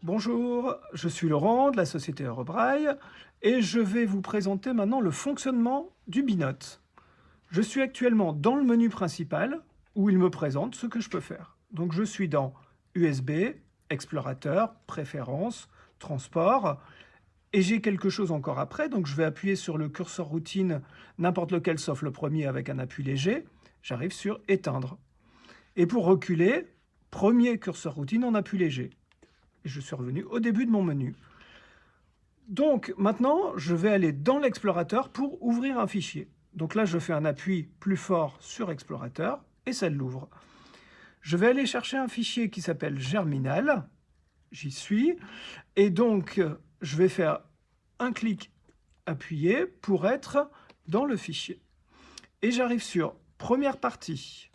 Bonjour, je suis Laurent de la société Eurobraille et je vais vous présenter maintenant le fonctionnement du Binote. Je suis actuellement dans le menu principal où il me présente ce que je peux faire. Donc je suis dans USB, Explorateur, Préférences, Transport et j'ai quelque chose encore après. Donc je vais appuyer sur le curseur routine, n'importe lequel sauf le premier avec un appui léger. J'arrive sur Éteindre. Et pour reculer, premier curseur routine en appui léger. Et je suis revenu au début de mon menu. Donc maintenant, je vais aller dans l'explorateur pour ouvrir un fichier. Donc là, je fais un appui plus fort sur Explorateur et ça l'ouvre. Je vais aller chercher un fichier qui s'appelle Germinal. J'y suis. Et donc, je vais faire un clic appuyé pour être dans le fichier. Et j'arrive sur première partie.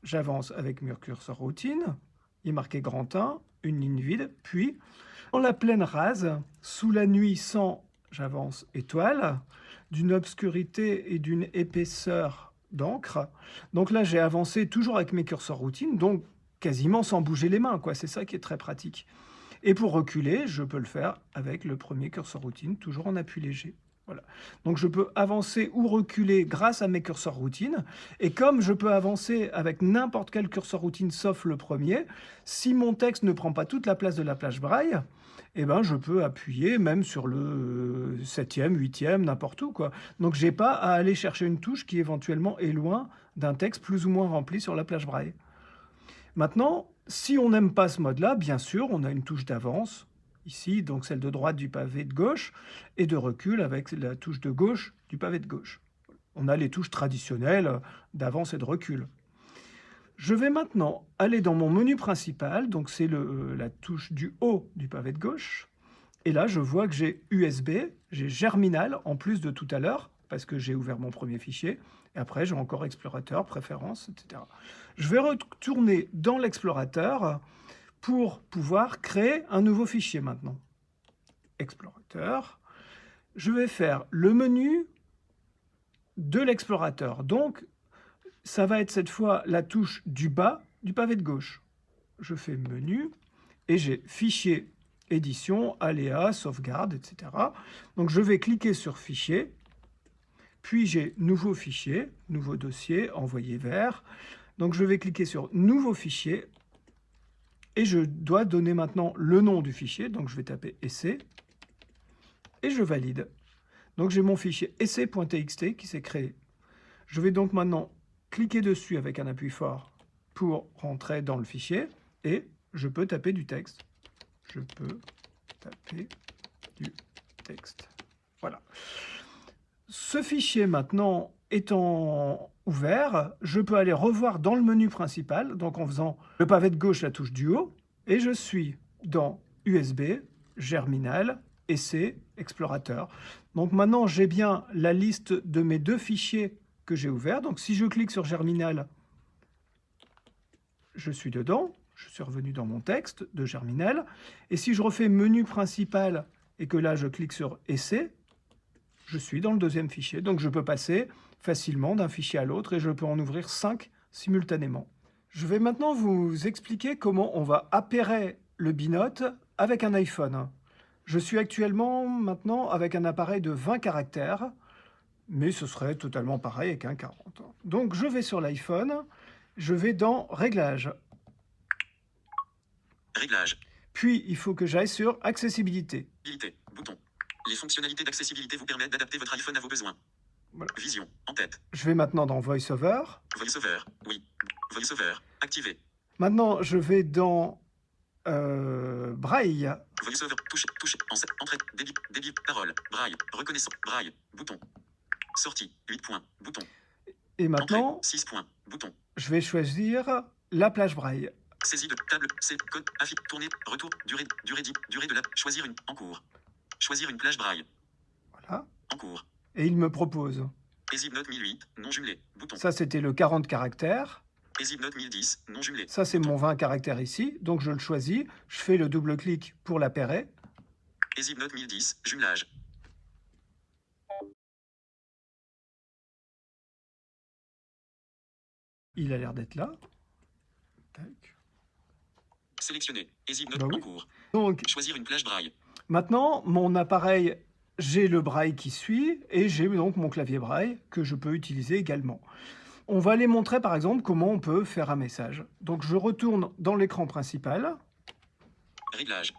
J'avance avec mon curseur routine. Il est marqué grand 1, une ligne vide, puis dans la plaine rase, sous la nuit sans, j'avance étoile, d'une obscurité et d'une épaisseur d'encre. Donc là, j'ai avancé toujours avec mes curseurs routine, donc quasiment sans bouger les mains, quoi. C'est ça qui est très pratique. Et pour reculer, je peux le faire avec le premier curseur routine, toujours en appui léger. Voilà. Donc je peux avancer ou reculer grâce à mes curseurs routine. Et comme je peux avancer avec n'importe quel curseur routine sauf le premier, si mon texte ne prend pas toute la place de la plage braille, eh ben, je peux appuyer même sur le 7e, 8e, n'importe où, quoi. Donc j'ai pas à aller chercher une touche qui éventuellement est loin d'un texte plus ou moins rempli sur la plage braille. Maintenant, si on n'aime pas ce mode-là, bien sûr, on a une touche d'avance, ici, donc celle de droite du pavé de gauche, et de recul avec la touche de gauche du pavé de gauche. On a les touches traditionnelles d'avance et de recul. Je vais maintenant aller dans mon menu principal, donc c'est la touche du haut du pavé de gauche, et là je vois que j'ai USB, j'ai Germinal en plus de tout à l'heure, parce que j'ai ouvert mon premier fichier, et après j'ai encore Explorateur, Préférences, etc. Je vais retourner dans l'Explorateur pour pouvoir créer un nouveau fichier maintenant. Explorateur. Je vais faire le menu de l'explorateur. Donc, ça va être cette fois la touche du bas du pavé de gauche. Je fais menu et j'ai fichier, édition, aléa, sauvegarde, etc. Donc, je vais cliquer sur fichier. Puis j'ai nouveau fichier, nouveau dossier, envoyer vers. Donc je vais cliquer sur nouveau fichier et je dois donner maintenant le nom du fichier. Donc je vais taper essai et je valide. Donc j'ai mon fichier essai.txt qui s'est créé. Je vais donc maintenant cliquer dessus avec un appui fort pour rentrer dans le fichier et je peux taper du texte. Je peux taper du texte. Voilà. Ce fichier maintenant étant ouvert, je peux aller revoir dans le menu principal, donc en faisant le pavé de gauche la touche du haut, et je suis dans USB, Germinal, Essai, Explorateur. Donc maintenant j'ai bien la liste de mes deux fichiers que j'ai ouverts. Donc si je clique sur Germinal, je suis dedans, je suis revenu dans mon texte de Germinal. Et si je refais menu principal et que là je clique sur Essai, je suis dans le deuxième fichier. Donc je peux passer facilement d'un fichier à l'autre et je peux en ouvrir 5 simultanément. Je vais maintenant vous expliquer comment on va appairer le Binote avec un iPhone. Je suis actuellement maintenant avec un appareil de 20 caractères, mais ce serait totalement pareil avec un 40. Donc je vais sur l'iPhone, je vais dans Réglages. Réglages. Puis il faut que j'aille sur Accessibilité. Habilité. Bouton. Les fonctionnalités d'accessibilité vous permettent d'adapter votre iPhone à vos besoins. Voilà. Vision. En tête. Je vais maintenant dans VoiceOver. VoiceOver. Oui. VoiceOver. Activé. Maintenant je vais dans Braille. VoiceOver. Touche. Entrée. Débit. Parole. Braille. Reconnaissance. Braille. Bouton. Sortie. 8 points. Bouton. Et maintenant, Entrée. 6 points. Bouton. je vais choisir la plage Braille. Saisie de table. Code. Affiche. Tourner. Retour. Durée de la. Choisir une. En cours. Choisir une plage Braille. Voilà. En cours. Et il me propose. EasyNote 1008. Non jumelé. Bouton. Ça, c'était le 40 caractères. EasyNote 1010. Non jumelé. Ça, c'est Bouton. mon 20 caractères ici. Donc, je le choisis. Je fais le double-clic pour l'appairer. EasyNote 1010. Jumelage. Il a l'air d'être là. Tac. Sélectionner. Easy Note Bah oui. en cours. Donc, Choisir une plage braille. maintenant, mon appareil, j'ai le braille qui suit et j'ai donc mon clavier braille que je peux utiliser également. On va les montrer par exemple comment on peut faire un message. Donc je retourne dans l'écran principal. Réglage.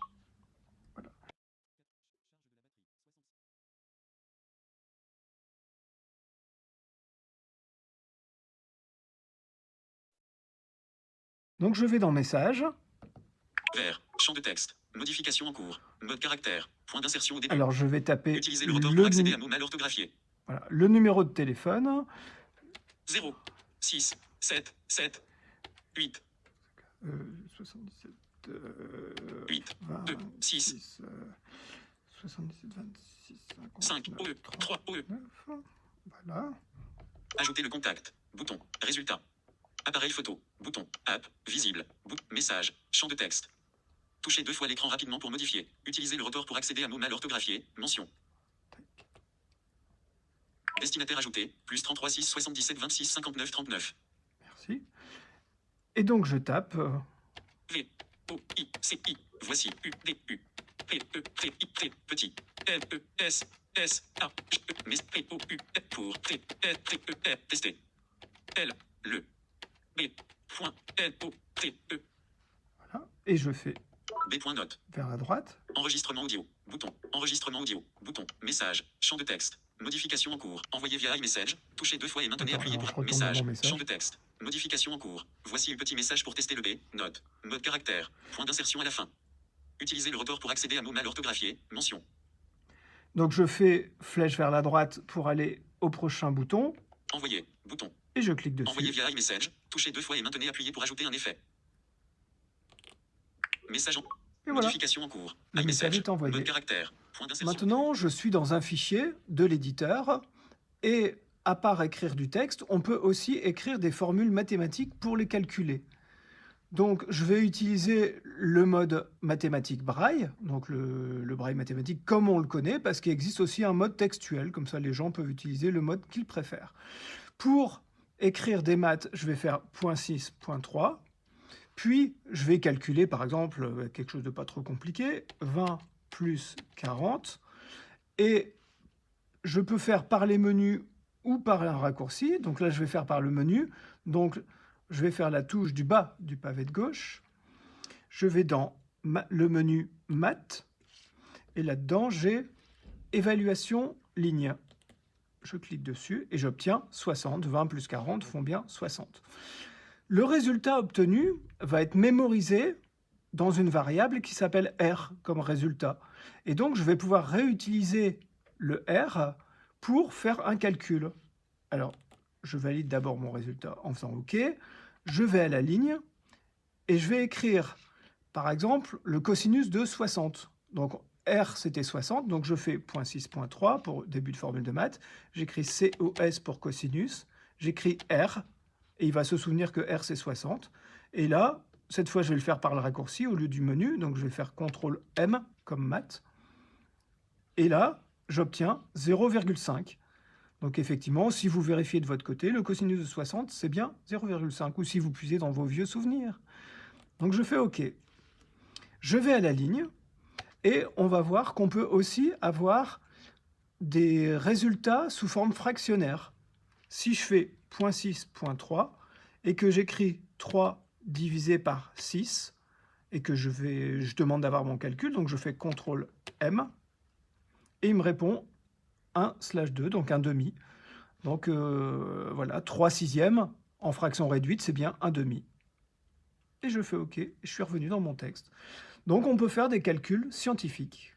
Donc je vais dans Messages. Vert. Champ de texte. Modification en cours. Mode caractère. Point d'insertion au début. Alors je vais taper Utilisez le rotor pour accéder à mots mal orthographiés. voilà, le numéro de téléphone. 0, 6, 7, 7, 8, 77, 8, 2, 6, 77, 26, 5, 59, OE, 3, OE. 39. Voilà. Ajouter le contact. Bouton. Résultat. Appareil photo. Bouton. App. Visible. Message. Champ de texte. Touchez 2 fois l'écran rapidement pour modifier. Utilisez le rotor pour accéder à mots mal orthographiés. Mention. Destinataire ajouté. Plus 33 6 77 26 59 39. Merci. Et donc je tape. V. O. I. C. I. Voici. U. D. U. P. E. P. I. P. Petit. L. E. S. S. A. J. E. Mais. P. O. U. Pour. P. L. P. E. R. Tester. L. Le. B. Point. L. O. T. E. Voilà. Et je fais B.note. vers la droite. Enregistrement audio. Bouton. Enregistrement audio. Bouton. Message. Champ de texte. Modification en cours. Envoyer via iMessage. Touchez 2 fois et maintenez appuyé Alors, je pour retourne dans message. mon message. Champ de texte. Modification en cours. Voici un petit message pour tester le B. Note. Mode caractère. Point d'insertion à la fin. Utilisez le rotor pour accéder à mots mal orthographiés. Mention. Donc je fais flèche vers la droite pour aller au prochain bouton. Envoyer. Bouton. Et je clique Envoyer dessus. via iMessage. Touchez 2 fois et maintenez appuyé pour ajouter un effet. Message en... Et voilà. Modification en cours. Le message est envoyé. Mode caractère. Point d'insertion. Maintenant, je suis dans un fichier de l'éditeur et à part écrire du texte, on peut aussi écrire des formules mathématiques pour les calculer. Donc, je vais utiliser le mode mathématique braille, donc le braille mathématique comme on le connaît, parce qu'il existe aussi un mode textuel, comme ça les gens peuvent utiliser le mode qu'ils préfèrent. Pour écrire des maths, je vais faire .6, .3, puis je vais calculer par exemple quelque chose de pas trop compliqué, 20 plus 40, et je peux faire par les menus ou par un raccourci. Donc là, je vais faire par le menu. Donc, je vais faire la touche du bas du pavé de gauche. Je vais dans le menu Maths. Et là-dedans, j'ai Évaluation ligne. Je clique dessus et j'obtiens 60. 20 plus 40 font bien 60. Le résultat obtenu va être mémorisé dans une variable qui s'appelle R comme résultat. Et donc, je vais pouvoir réutiliser le R pour faire un calcul. Alors, je valide d'abord mon résultat en faisant OK. Je vais à la ligne et je vais écrire, par exemple, le cosinus de 60. Donc, R, c'était 60, donc je fais .6, .3 pour début de formule de maths. J'écris COS pour cosinus. J'écris R, et il va se souvenir que R, c'est 60. Et là, cette fois, je vais le faire par le raccourci au lieu du menu. Donc, je vais faire CTRL-M comme maths. Et là, j'obtiens 0,5. Donc, effectivement, si vous vérifiez de votre côté, le cosinus de 60, c'est bien 0,5. Ou si vous puisez dans vos vieux souvenirs. Donc, je fais OK. Je vais à la ligne. Et on va voir qu'on peut aussi avoir des résultats sous forme fractionnaire. Si je fais .6, .3, et que j'écris 3 divisé par 6, et que je demande d'avoir mon calcul, donc je fais CTRL-M, et il me répond 1/2, donc un demi. Donc voilà, 3/6 en fraction réduite, c'est bien un demi. Et je fais OK, et je suis revenu dans mon texte. Donc on peut faire des calculs scientifiques.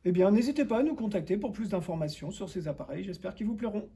Eh bien, n'hésitez pas à nous contacter pour plus d'informations sur ces appareils, j'espère qu'ils vous plairont.